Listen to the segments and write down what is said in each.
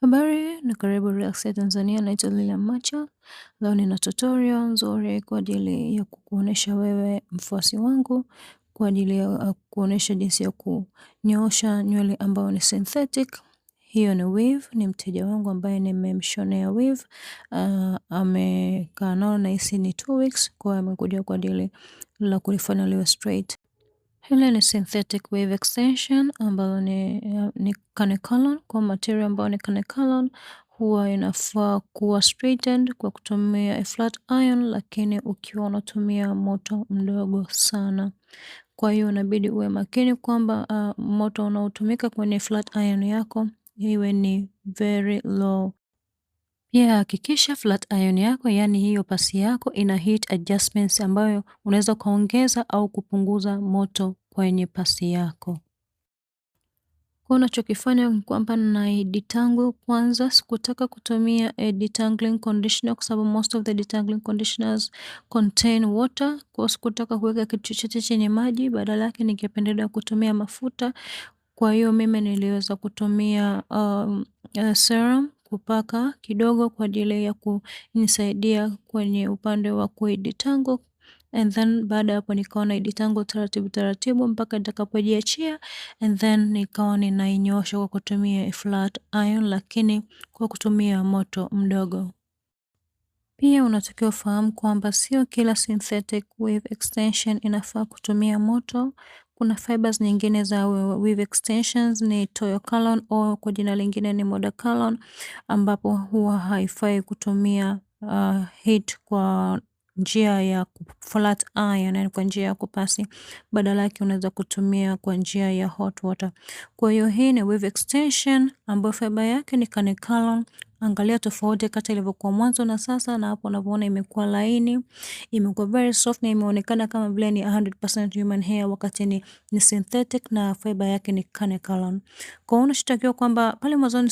Habari na karibu Relax ya Tanzania, naitwa Lilian Macha. Leo nina tutorial nzuri kwa ajili ya kukuonesha wewe mfuasi wangu kwa ajili ya kuonesha jinsi ya kunyoosha nywele ambayo ni synthetic. Hiyo ni weave, ni mteja wangu ambaye nimemshonea weave. Amekaa nao na hisi ni 2 weeks, kwa hiyo amekuja kwa ajili la kulifanya liwe straight. Hili ni synthetic wave extension ambalo ni Kanekalon, kwa material ambayo ni Kanekalon. Huwa inafaa kuwa straightened kwa kutumia a flat iron, lakini ukiwa unatumia moto mdogo sana. Kwa hiyo unabidi uwe makini kwamba moto unaotumika kwenye flat iron yako iwe ni very low. Pia hakikisha flat iron yako, yani hiyo pasi yako, ina heat adjustments ambayo unaweza kuongeza au kupunguza moto kwenye pasi yako. Kwa unachokifanya kwamba na detangle kwanza. Sikutaka kutumia a detangling conditioner kwa sababu most of the detangling conditioners contain water. Kwa sikutaka kuweka kitu chochote chenye maji, badala yake ningependelea kutumia mafuta. Kwa hiyo mimi niliweza kutumia serum kupaka kidogo kwa ajili ya kunisaidia kwenye upande wa kuidetangle, and then baada hapo nikawa na detangle taratibu taratibu mpaka nitakapojiachia, and then nikawa ninainyoosha kwa kutumia flat iron, lakini kwa kutumia moto mdogo. Pia unatakiwa ufahamu kwamba sio kila synthetic wave extension inafaa kutumia moto. Kuna fibers nyingine za wave extensions ni Toyokalon au kwa jina lingine ni Modakalon, ambapo huwa haifai kutumia heat kwa njia ya flat iron, yani kwa njia ya kupasi. Badala yake unaweza kutumia kwa njia ya hot water. Kwa hiyo hii ni wave extension ambayo fiber yake ni Kanekalon. Angalia tofauti kati ilivyokuwa mwanzo na sasa, na hapo unavyoona imekuwa laini, imekuwa very soft na imeonekana kama vile ni 100% human hair wakati ni synthetic na fiber yake ni Kanekalon. Kwa hiyo unachotakiwa kwamba pale mwanzo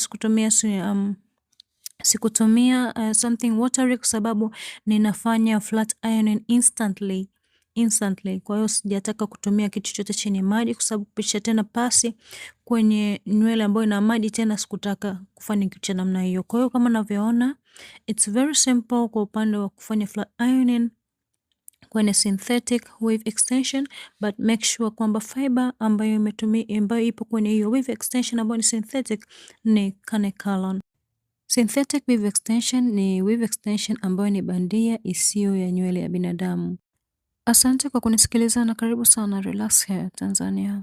sikutumia something watery kwa sababu ninafanya flat ironing instantly. Kwa hiyo sijataka kutumia kitu chochote chenye maji kwa sababu kupisha tena pasi kwenye nywele ambayo ina maji tena, sikutaka kufanya kitu cha namna hiyo. Kwa hiyo kama unavyoona, it's very simple kwa upande wa kufanya flat ironing kwenye synthetic wave extension, but make sure kwamba fiber ambayo ipo kwenye hiyo wave extension ambayo ni synthetic ni Kanekalon. Synthetic wave extension ni wave extension ambayo ni bandia, isiyo ya nywele ya binadamu. Asante kwa kunisikiliza na karibu sana Relax Hair Tanzania.